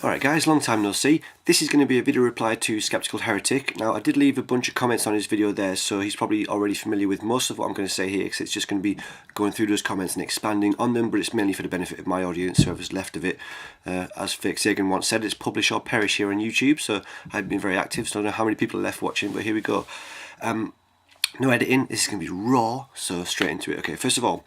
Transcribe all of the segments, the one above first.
Alright guys, long time no see. This is going to be a video reply to Skeptical Heretic. Now I did leave a bunch of comments on his video there, so he's probably already familiar with most of what I'm going to say here, because it's just going to be going through those comments and expanding on them, but it's mainly for the benefit of my audience, whoever's left of it. As Fake Sagan once said, it's publish or perish here on YouTube, so I've been very active, so I don't know how many people are left watching, but here we go. No editing, this is going to be raw, so straight into it. Okay, first of all,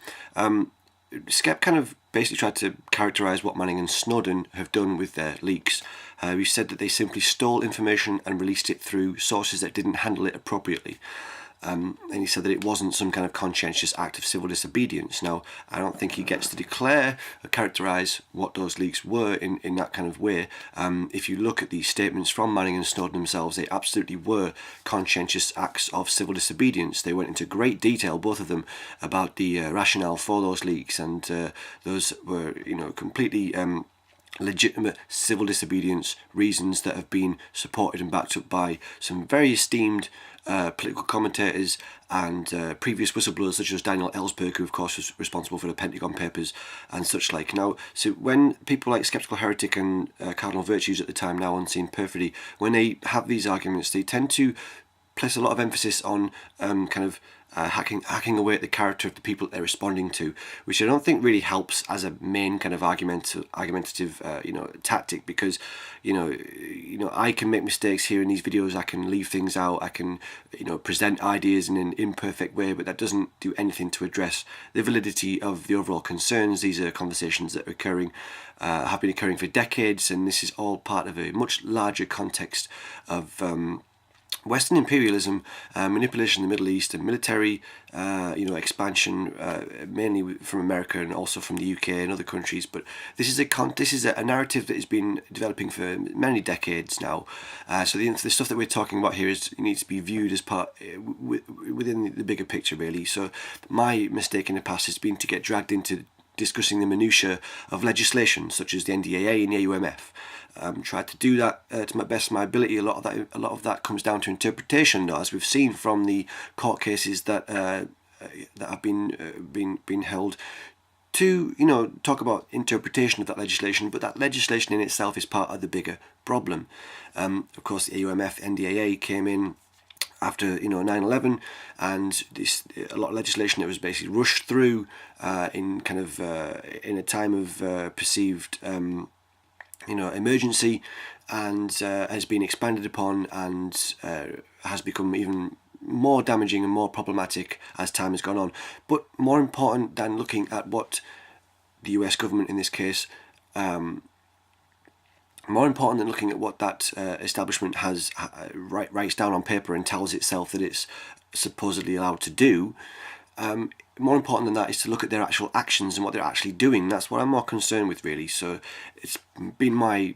Skep kind of basically tried to characterise what Manning and Snowden have done with their leaks. He said that they simply stole information and released it through sources that didn't handle it appropriately. And he said that it wasn't some kind of conscientious act of civil disobedience. Now, I don't think he gets to declare or characterise what those leaks were in that kind of way. If you look at the statements from Manning and Snowden themselves, they absolutely were conscientious acts of civil disobedience. They went into great detail, both of them, about the rationale for those leaks, and those were, completely legitimate civil disobedience reasons that have been supported and backed up by some very esteemed political commentators and previous whistleblowers such as Daniel Ellsberg, who of course was responsible for the Pentagon Papers and such like. Now, so when people like Skeptical Heretic and Cardinal Virtues at the time, now Unseen Perfidy, when they have these arguments, they tend to place a lot of emphasis on hacking away at the character of the people that they're responding to, which I don't think really helps as a main kind of argumentative tactic, because I can make mistakes here in these videos, I can leave things out, I can present ideas in an imperfect way, but that doesn't do anything to address the validity of the overall concerns. These are conversations that are have been occurring for decades, and this is all part of a much larger context of Western imperialism, manipulation in the Middle East, and military, expansion, mainly from America and also from the UK and other countries. But this is a narrative that has been developing for many decades now. So the stuff that we're talking about here needs to be viewed as part within the bigger picture, really. So my mistake in the past has been to get dragged into discussing the minutiae of legislation, such as the NDAA and the AUMF. Tried to do that to my best of my ability. A lot of that comes down to interpretation, though, as we've seen from the court cases that have been held to talk about interpretation of that legislation. But that legislation in itself is part of the bigger problem. Of course, the AUMF NDAA came in after 9/11, and a lot of legislation that was basically rushed through in a time of perceived emergency, and has been expanded upon, and has become even more damaging and more problematic as time has gone on. But more important than looking at what the US government in this case, more important than looking at what that establishment writes down on paper and tells itself that it's supposedly allowed to do, more important than that is to look at their actual actions and what they're actually doing. That's what I'm more concerned with, really. So it's been my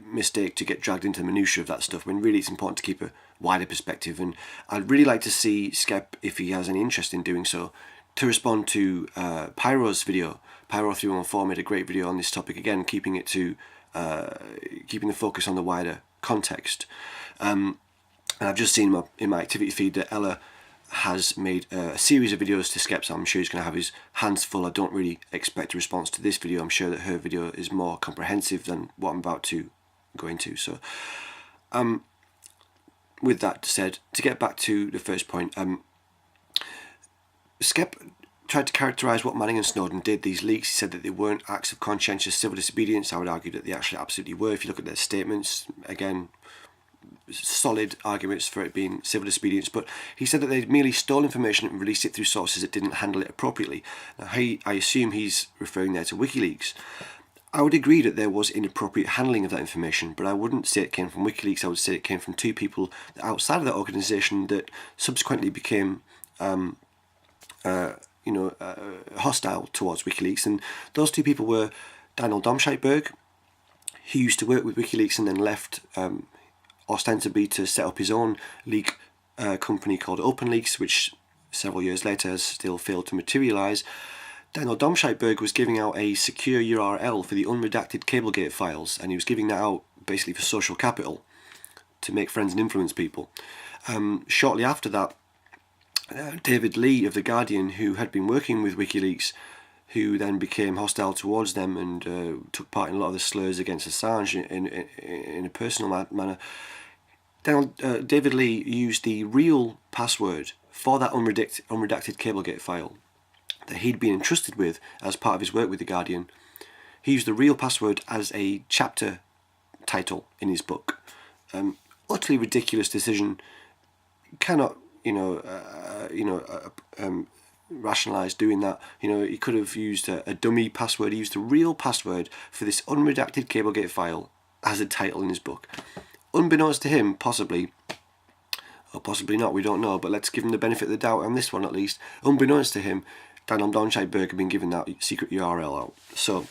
mistake to get dragged into the minutiae of that stuff, when really it's important to keep a wider perspective. And I'd really like to see Skep, if he has any interest in doing so, to respond to Pyro's video. Pyro314 made a great video on this topic, again keeping the focus on the wider context. And I've just seen in my activity feed that Ella has made a series of videos to Skep, so I'm sure he's going to have his hands full. I don't really expect a response to this video. I'm sure that her video is more comprehensive than what I'm about to go into. So with that said, to get back to the first point, Skep tried to characterise what Manning and Snowden did, these leaks. He said that they weren't acts of conscientious civil disobedience. I would argue that they actually absolutely were. If you look at their statements, again, solid arguments for it being civil disobedience. But he said that they merely stole information and released it through sources that didn't handle it appropriately. Now, I assume he's referring there to WikiLeaks. I would agree that there was inappropriate handling of that information, but I wouldn't say it came from WikiLeaks. I would say it came from two people outside of that organisation that subsequently became hostile towards WikiLeaks, and those two people were Daniel Domscheit-Berg, who used to work with WikiLeaks and then left ostensibly to set up his own leak company called OpenLeaks, which several years later has still failed to materialise. Daniel Domscheit-Berg was giving out a secure URL for the unredacted Cablegate files, and he was giving that out basically for social capital, to make friends and influence people. Shortly after that, David Lee of The Guardian, who had been working with WikiLeaks, who then became hostile towards them and took part in a lot of the slurs against Assange in a personal manner. David Lee used the real password for that unredacted Cablegate file that he'd been entrusted with as part of his work with The Guardian. He used the real password as a chapter title in his book. Utterly ridiculous decision. Cannot, rationalise doing that. He could have used a dummy password. He used the real password for this unredacted Cablegate file as a title in his book. Unbeknownst to him, possibly, or possibly not, we don't know, but let's give him the benefit of the doubt on this one at least. Unbeknownst to him, Daniel Dornscheid-Berg had been given that secret URL out. So,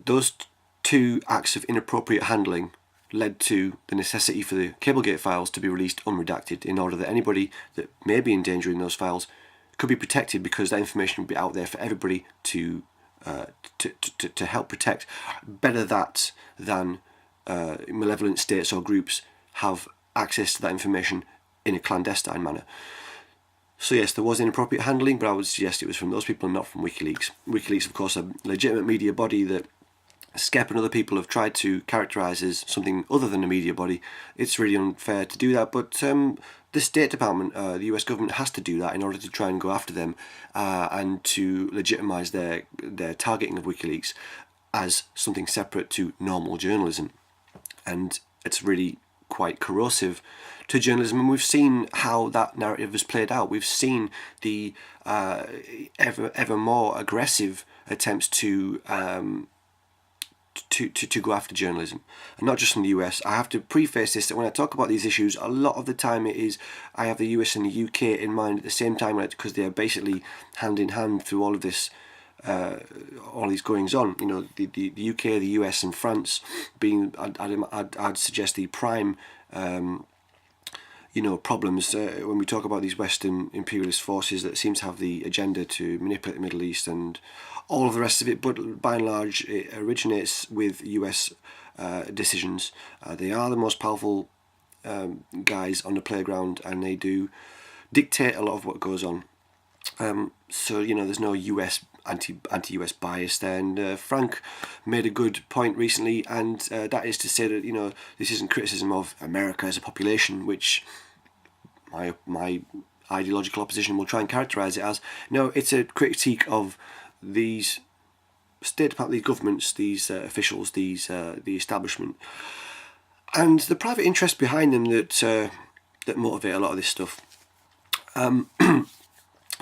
those two acts of inappropriate handling led to the necessity for the Cablegate files to be released unredacted in order that anybody that may be endangering those files could be protected, because that information would be out there for everybody to help protect. Better that than malevolent states or groups have access to that information in a clandestine manner. So yes, there was inappropriate handling, but I would suggest it was from those people and not from WikiLeaks. WikiLeaks, of course, a legitimate media body that Skep and other people have tried to characterise as something other than a media body. It's really unfair to do that, but the State Department, the US government, has to do that in order to try and go after them and to legitimise their targeting of WikiLeaks as something separate to normal journalism. And it's really quite corrosive to journalism, and we've seen how that narrative has played out. We've seen the ever more aggressive attempts to go after journalism, and not just in the US. I have to preface this that when I talk about these issues, a lot of the time I have the US and the UK in mind at the same time, because they are basically hand in hand through all of this, all these goings on. The UK, the US, and France being, I'd suggest, the prime problems when we talk about these Western imperialist forces that seem to have the agenda to manipulate the Middle East and all of the rest of it. But by and large, it originates with US decisions. They are the most powerful guys on the playground, and they do dictate a lot of what goes on. So there's no US anti-US bias there. And Frank made a good point recently, and that is to say that this isn't criticism of America as a population, which my ideological opposition will try and characterise it as. No, it's a critique of these State Department, these governments, these officials, the establishment, and the private interest behind them that motivate a lot of this stuff.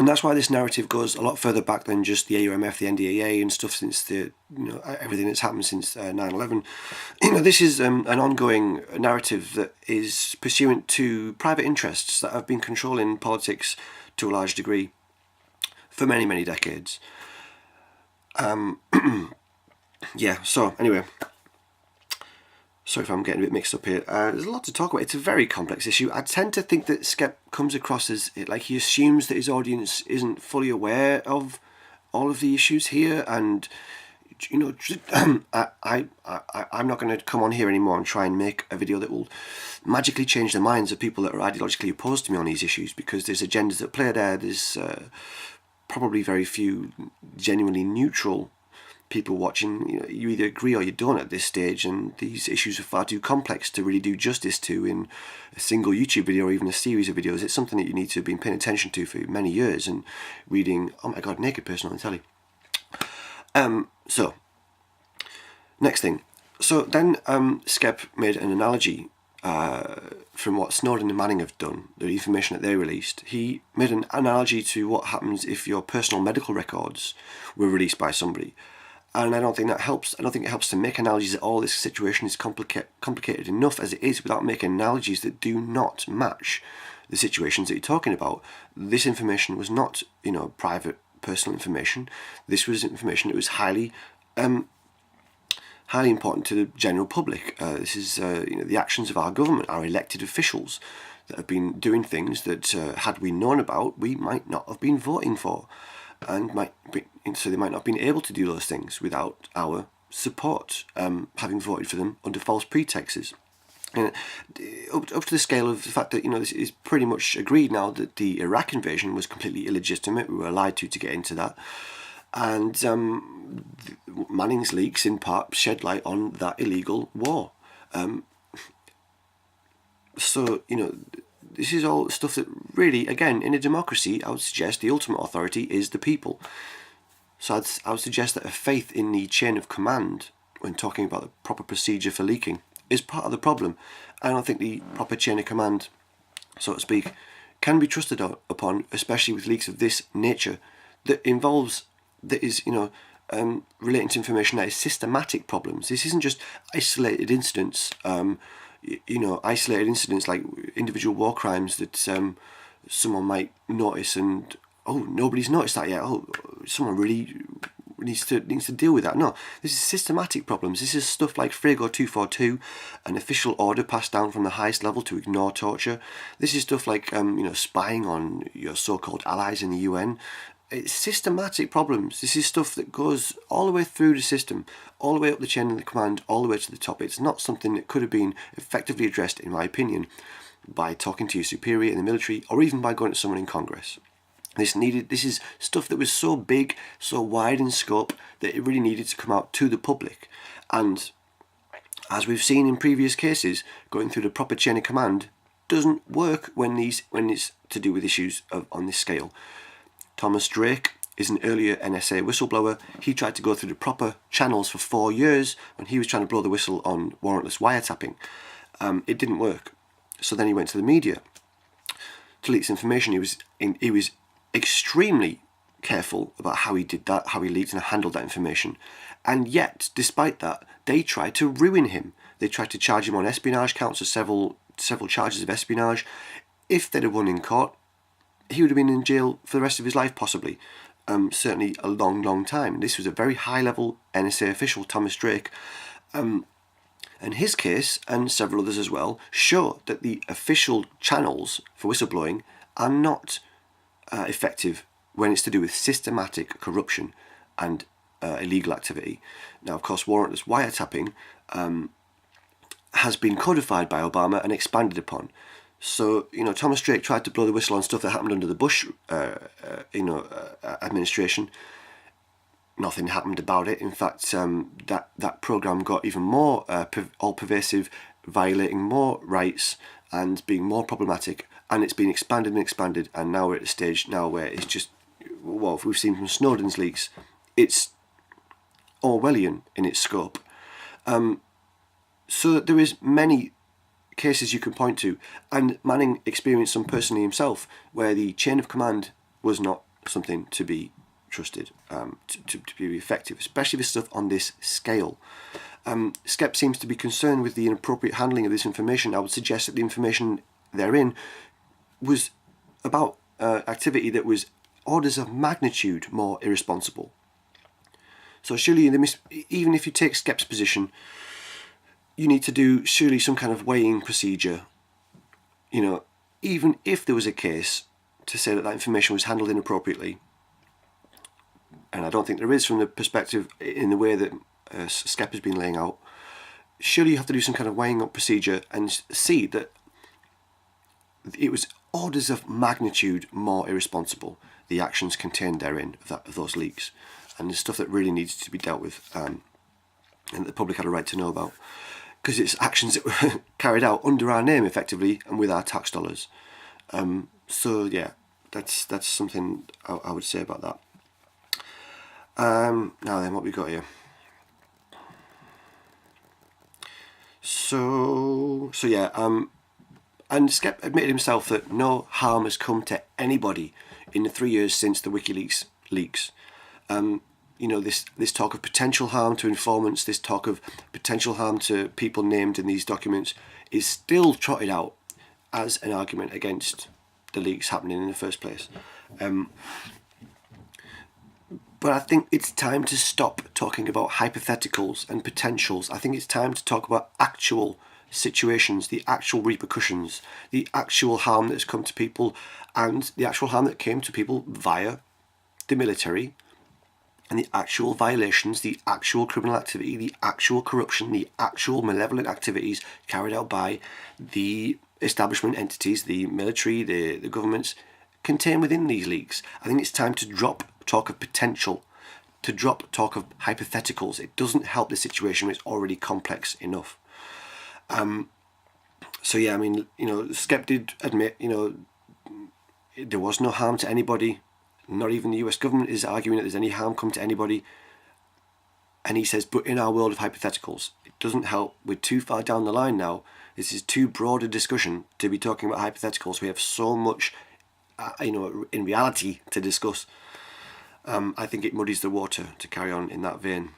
And that's why this narrative goes a lot further back than just the AUMF, the NDAA, and stuff, since the everything that's happened since 9/11. This is an ongoing narrative that is pursuant to private interests that have been controlling politics to a large degree for many, many decades. So anyway, sorry if I'm getting a bit mixed up here. There's a lot to talk about. It's a very complex issue. I tend to think that Skep comes across as like he assumes that his audience isn't fully aware of all of the issues here, and I'm not going to come on here anymore and try and make a video that will magically change the minds of people that are ideologically opposed to me on these issues, because there's agendas at play there. There's probably very few genuinely neutral people watching. You either agree or you don't at this stage, and these issues are far too complex to really do justice to in a single YouTube video or even a series of videos. It's something that you need to have been paying attention to for many years and reading, oh my god, naked person on the telly. So, next thing. So then Skep made an analogy from what Snowden and Manning have done, the information that they released. He made an analogy to what happens if your personal medical records were released by somebody. And I don't think that helps. I don't think it helps to make analogies at all. This situation is complicated enough as it is without making analogies that do not match the situations that you're talking about. This information was not, private personal information. This was information that was highly important to the general public. This is, the actions of our government, our elected officials that have been doing things that, had we known about, we might not have been voting for. And so they might not have been able to do those things without our support, having voted for them under false pretexts. And up to the scale of the fact that, this is pretty much agreed now that the Iraq invasion was completely illegitimate. We were lied to get into that. And Manning's leaks, in part, shed light on that illegal war. So, this is all stuff that really, again, in a democracy, I would suggest the ultimate authority is the people. So I would suggest that a faith in the chain of command, when talking about the proper procedure for leaking, is part of the problem. I don't think the proper chain of command, so to speak, can be trusted upon, especially with leaks of this nature, that is relating to information that is systematic problems. This isn't just isolated incidents. Isolated incidents like individual war crimes that someone might notice and, oh, nobody's noticed that yet. Oh, someone really needs to deal with that. No, this is systematic problems. This is stuff like Frago 242, an official order passed down from the highest level to ignore torture. This is stuff like spying on your so-called allies in the UN. It's systematic problems. This is stuff that goes all the way through the system, all the way up the chain of the command, all the way to the top. It's not something that could have been effectively addressed, in my opinion, by talking to your superior in the military or even by going to someone in Congress. This is stuff that was so big, so wide in scope, that it really needed to come out to the public. And as we've seen in previous cases, going through the proper chain of command doesn't work when it's to do with issues on this scale. Thomas Drake is an earlier NSA whistleblower. He tried to go through the proper channels for 4 years when he was trying to blow the whistle on warrantless wiretapping. It didn't work. So then he went to the media to leak information. He was extremely careful about how he did that, how he leaked and handled that information. And yet, despite that, they tried to ruin him. They tried to charge him on espionage counts of several charges of espionage. If they'd have won in court, he would have been in jail for the rest of his life, possibly. Certainly a long, long time. This was a very high-level NSA official, Thomas Drake. And his case, and several others as well, show that the official channels for whistleblowing are not effective when it's to do with systematic corruption and illegal activity. Now, of course, warrantless wiretapping has been codified by Obama and expanded upon. So, Thomas Drake tried to blow the whistle on stuff that happened under the Bush, administration. Nothing happened about it. In fact, that program got even more all-pervasive, violating more rights and being more problematic. And it's been expanded and expanded, and now we're at a stage now where it's just, well, we've seen from Snowden's leaks, it's Orwellian in its scope. So there is many cases you can point to, and Manning experienced some personally himself, where the chain of command was not something to be trusted, to be effective, especially with stuff on this scale. SCEP seems to be concerned with the inappropriate handling of this information. I would suggest that the information therein was about activity that was orders of magnitude more irresponsible. So surely, even if you take SCEP's position, you need to do surely some kind of weighing procedure. Even if there was a case to say that information was handled inappropriately, and I don't think there is from the perspective in the way that SCEP has been laying out, surely you have to do some kind of weighing up procedure and see that it was orders of magnitude more irresponsible, the actions contained therein of those leaks, and the stuff that really needs to be dealt with, and the public had a right to know about, because it's actions that were carried out under our name, effectively, and with our tax dollars. So yeah, that's something I would say about that. Now then, what we got here? So yeah, and SCEP admitted himself that no harm has come to anybody in the 3 years since the WikiLeaks leaks. This talk of potential harm to informants, this talk of potential harm to people named in these documents is still trotted out as an argument against the leaks happening in the first place. But I think it's time to stop talking about hypotheticals and potentials. I think it's time to talk about actual situations, the actual repercussions, the actual harm that has come to people, and the actual harm that came to people via the military and the actual violations, the actual criminal activity, the actual corruption, the actual malevolent activities carried out by the establishment entities, the military, the governments, contained within these leaks. I think it's time to drop talk of potential, to drop talk of hypotheticals. It doesn't help the situation. It's already complex enough. So yeah, I mean, Skep did admit, there was no harm to anybody. Not even the US government is arguing that there's any harm come to anybody. And he says, but in our world of hypotheticals, it doesn't help. We're too far down the line now. This is too broad a discussion to be talking about hypotheticals. We have so much, in reality to discuss. I think it muddies the water to carry on in that vein.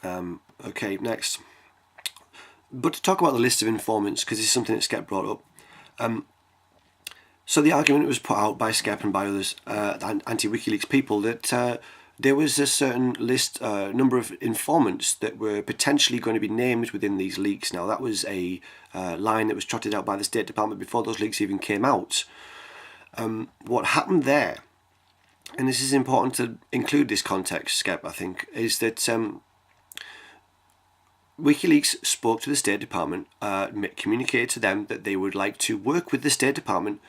Okay, next. But to talk about the list of informants, because this is something that Skep brought up. So the argument was put out by Skep and by others, anti-WikiLeaks people, that there was a certain list, number of informants that were potentially going to be named within these leaks. Now, that was a line that was trotted out by the State Department before those leaks even came out. What happened there, and this is important to include this context, Skep, I think, is that WikiLeaks spoke to the State Department, communicated to them that they would like to work with the State Department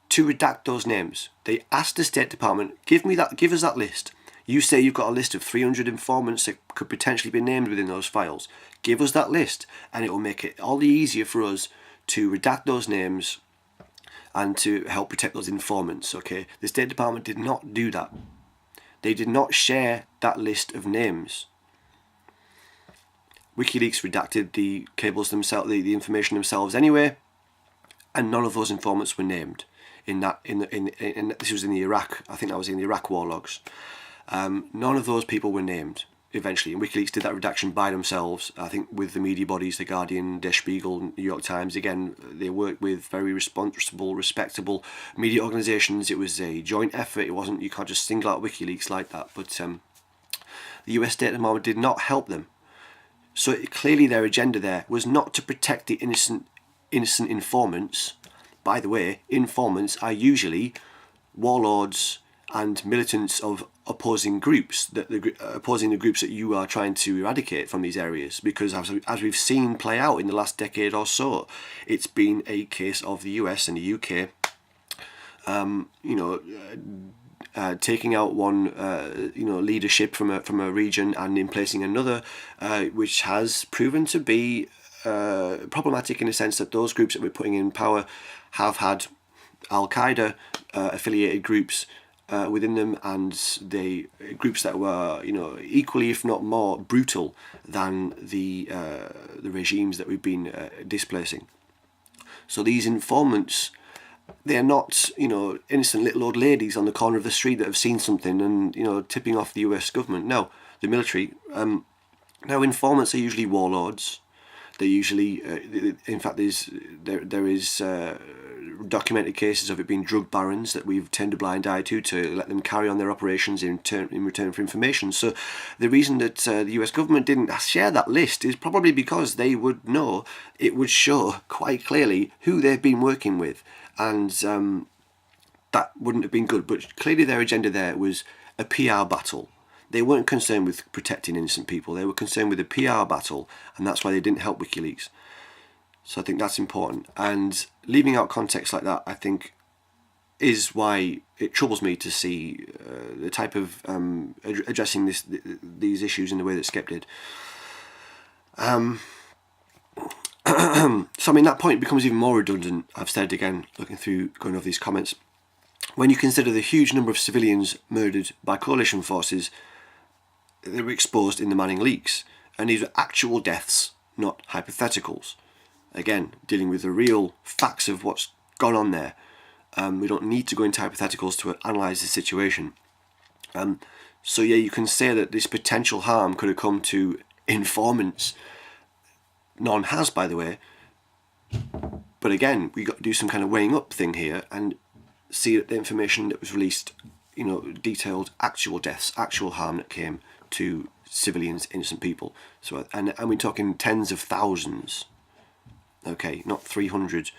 to redact those names. They asked the State Department, give us that list. You say you've got a list of 300 informants that could potentially be named within those files. Give us that list, and it will make it all the easier for us to redact those names and to help protect those informants. Okay, the State Department did not do that. They did not share that list of names. WikiLeaks redacted the cables themselves, the information themselves anyway, and none of those informants were named. This was in the Iraq. I think that was in the Iraq war logs. None of those people were named eventually, and WikiLeaks did that redaction by themselves. I think with the media bodies, the Guardian, Der Spiegel, New York Times. Again, they worked with very responsible, respectable media organisations. It was a joint effort. It wasn't. You can't just single out WikiLeaks like that. But the US State Department did not help them. So clearly, their agenda there was not to protect the innocent informants. By the way, informants are usually warlords and militants of opposing groups, opposing the groups that you are trying to eradicate from these areas. Because as we've seen play out in the last decade or so, it's been a case of the US and the UK, taking out one, leadership from a region and in placing another, which has proven to be problematic in the sense that those groups that we're putting in power have had Al-Qaeda affiliated groups within them, and the groups that were, equally if not more brutal than the regimes that we've been displacing. So these informants, they're not, innocent little old ladies on the corner of the street that have seen something and, tipping off the US government. No, the military. Now, informants are usually warlords. They usually, in fact, there is documented cases of it being drug barons that we've turned a blind eye to let them carry on their operations in return for information. So the reason that the US government didn't share that list is probably because they would know it would show quite clearly who they've been working with, and that wouldn't have been good. But clearly their agenda there was a PR battle. They weren't concerned with protecting innocent people. They were concerned with a PR battle, and that's why they didn't help WikiLeaks. So I think that's important. And leaving out context like that, I think, is why it troubles me to see the type of addressing these issues in the way that Skep did. So I mean, that point becomes even more redundant. I've said again, going over these comments, when you consider the huge number of civilians murdered by coalition forces that were exposed in the Manning leaks, and these were actual deaths, not hypotheticals. Again, dealing with the real facts of what's gone on there. We don't need to go into hypotheticals to analyse the situation. So yeah, you can say that this potential harm could have come to informants. None has, by the way. But again, we got to do some kind of weighing up thing here and see that the information that was released, detailed actual deaths, actual harm that came to civilians, innocent people. So, and we're talking tens of thousands. Okay, not 300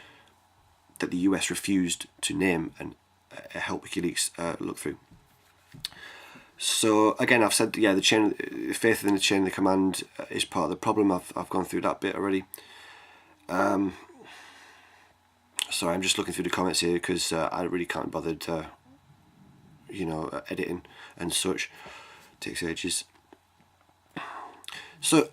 that the US refused to name and help WikiLeaks look through. So again, I've said, yeah, the faith in the chain of command is part of the problem. I've gone through that bit already. Sorry, I'm just looking through the comments here because I really can't be bothered, editing and such. It takes ages. So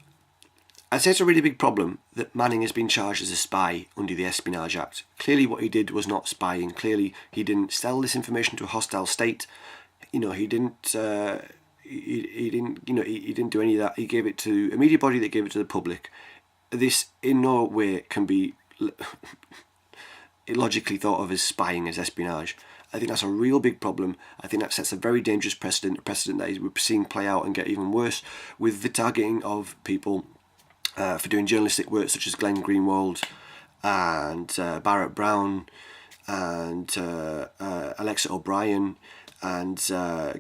I'd say it's a really big problem that Manning has been charged as a spy under the Espionage Act. Clearly what he did was not spying. Clearly he didn't sell this information to a hostile state. He didn't he didn't do any of that. He gave it to a media body that gave it to the public. This in no way can be logically thought of as spying, as espionage. I think that's a real big problem. I think that sets a very dangerous precedent, a precedent that we're seeing play out and get even worse with the targeting of people for doing journalistic work, such as Glenn Greenwald and Barrett Brown and Alexa O'Brien and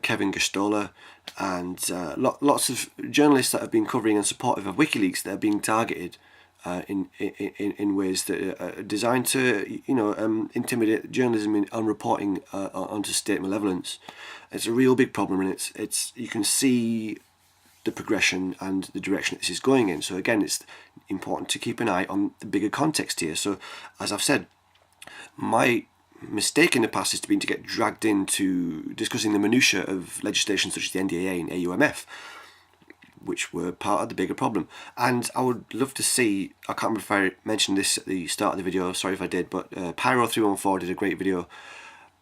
Kevin Gustola and lots of journalists that have been covering and supportive of WikiLeaks that are being targeted in ways that are designed to intimidate journalism on reporting onto state malevolence. It's a real big problem, and it's you can see the progression and the direction this is going in. So again, it's important to keep an eye on the bigger context here. So as I've said, my mistake in the past has been to get dragged into discussing the minutiae of legislation such as the NDAA and AUMF, which were part of the bigger problem. And I would love to see, I can't remember if I mentioned this at the start of the video, sorry if I did, but Pyro314 did a great video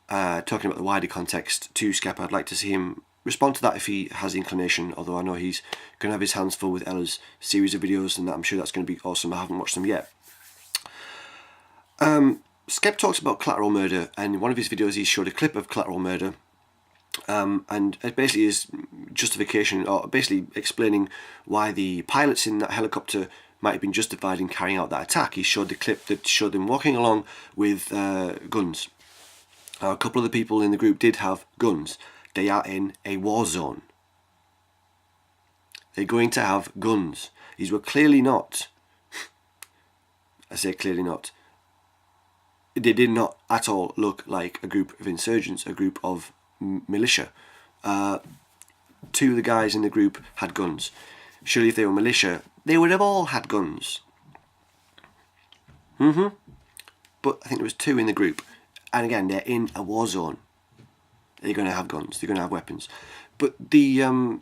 talking about the wider context to Skep. I'd like to see him respond to that if he has the inclination, although I know he's going to have his hands full with Ella's series of videos, and I'm sure that's going to be awesome. I haven't watched them yet. Skep talks about collateral murder, and in one of his videos he showed a clip of collateral murder, and it basically is justification, or basically explaining why the pilots in that helicopter might have been justified in carrying out that attack. He showed the clip that showed them walking along with guns. A couple of the people in the group did have guns. They are in a war zone. They're going to have guns. These were clearly not, I say clearly not, they did not at all look like a group of insurgents, a group of militia. Two of the guys in the group had guns. Surely if they were militia, they would have all had guns. But I think there was two in the group. And again, they're in a war zone. They're going to have guns. They're going to have weapons. But the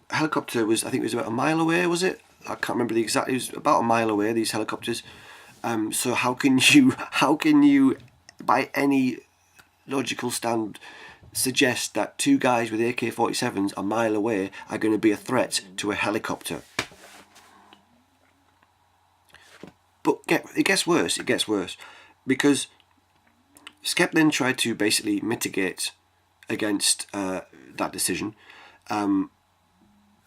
helicopter was, I think it was about a mile away, was it? I can't remember the exact. It was about a mile away, these helicopters. So how can you, by any logical stand, suggest that two guys with AK-47s a mile away are going to be a threat to a helicopter? But it gets worse. It gets worse because Skep then tried to basically mitigate against that decision.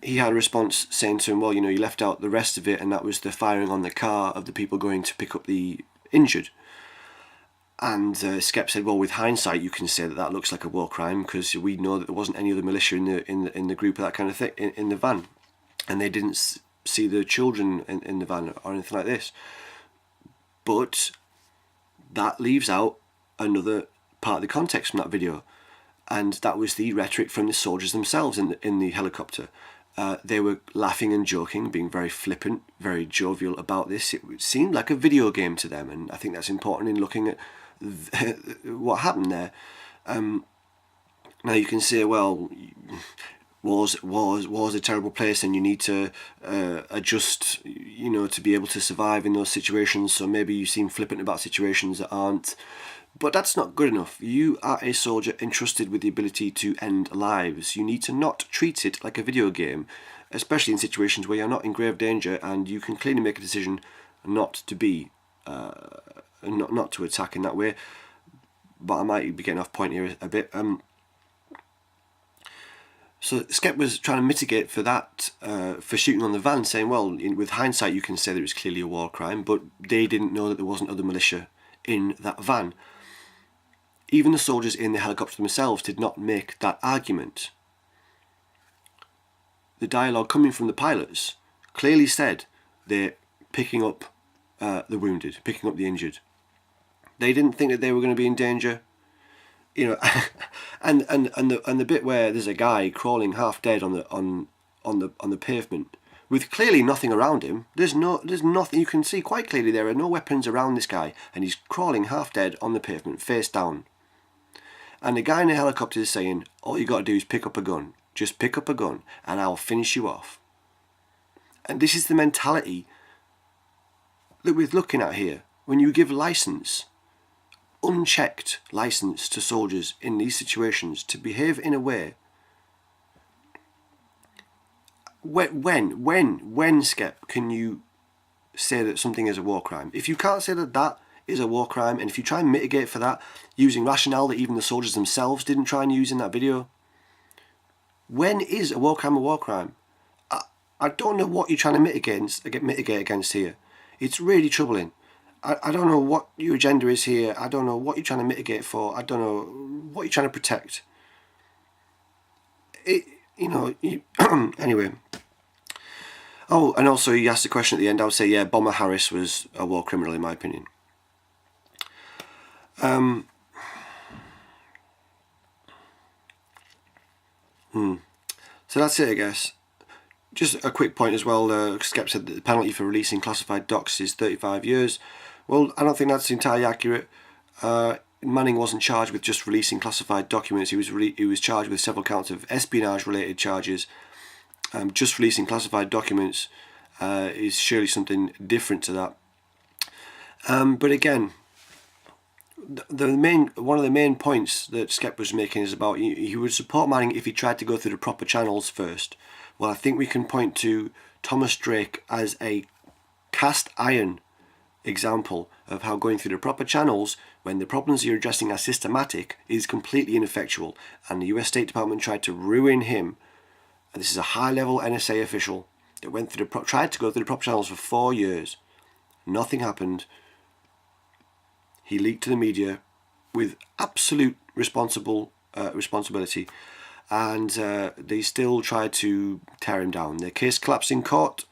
He had a response saying to him, well, you left out the rest of it, and that was the firing on the car of the people going to pick up the injured. And Skep said, well, with hindsight, you can say that looks like a war crime because we know that there wasn't any other militia in the group or that kind of thing in the van, and they didn't see the children in the van or anything like this. But that leaves out another part of the context from that video, and that was the rhetoric from the soldiers themselves in the helicopter. They were laughing and joking, being very flippant, very jovial about this. It seemed like a video game to them, and I think that's important in looking at what happened there. Now you can say, well, war's a terrible place, and you need to adjust, to be able to survive in those situations. So maybe you seem flippant about situations that aren't. But that's not good enough. You are a soldier entrusted with the ability to end lives. You need to not treat it like a video game, especially in situations where you're not in grave danger and you can clearly make a decision not to be, not to attack in that way. But I might be getting off point here a bit. So Skep was trying to mitigate for that, for shooting on the van, saying, well, with hindsight you can say that it was clearly a war crime, but they didn't know that there wasn't other militia in that van. Even the soldiers in the helicopter themselves did not make that argument. The dialogue coming from the pilots clearly said they're picking up the wounded, picking up the injured. They didn't think that they were going to be in danger. you know, and the bit where there's a guy crawling half dead on the pavement with clearly nothing around him. There's nothing, you can see quite clearly there are no weapons around this guy, and he's crawling half dead on the pavement, face down. And the guy in the helicopter is saying, all you got to do is pick up a gun. Just pick up a gun and I'll finish you off. And this is the mentality that we're looking at here. When you give license, unchecked license to soldiers in these situations to behave in a way, when, Skep, can you say that something is a war crime? If you can't say that that is a war crime, and if you try and mitigate for that using rationale that even the soldiers themselves didn't try and use in that video, when is a war crime a war crime? I don't know what you're trying to mitigate against here. It's really troubling. I don't know what your agenda is here. I don't know what you're trying to mitigate for. I don't know what you're trying to protect. Anyway. Oh, and also you asked a question at the end. I would say, yeah, Bomber Harris was a war criminal in my opinion. So that's it, I guess. Just a quick point as well. Skep said that the penalty for releasing classified docs is 35 years. Well, I don't think that's entirely accurate. Manning wasn't charged with just releasing classified documents. He was charged with several counts of espionage-related charges. Just releasing classified documents is surely something different to that. But again, one of the main points that Skep was making is about he would support Manning if he tried to go through the proper channels first. Well, I think we can point to Thomas Drake as a cast iron example of how going through the proper channels when the problems you're addressing are systematic is completely ineffectual, and the US State Department tried to ruin him. And this is a high-level NSA official that tried to go through the proper channels for 4 years. Nothing happened. He leaked to the media with absolute responsibility, and they still tried to tear him down. Their case collapsed in court.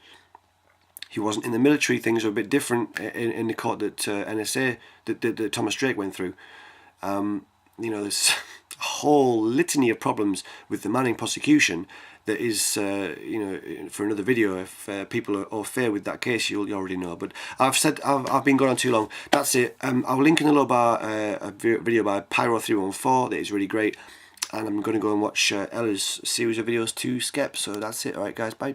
He wasn't in the military. Things were a bit different in the court that NSA, that Thomas Drake went through. There's a whole litany of problems with the Manning prosecution that is, for another video. If people are au fait with that case, you already know. But I've been going on too long. That's it. I'll link in the low bar a video by Pyro314 that is really great. And I'm going to go and watch Ella's series of videos to Skep. So that's it. Alright guys, bye.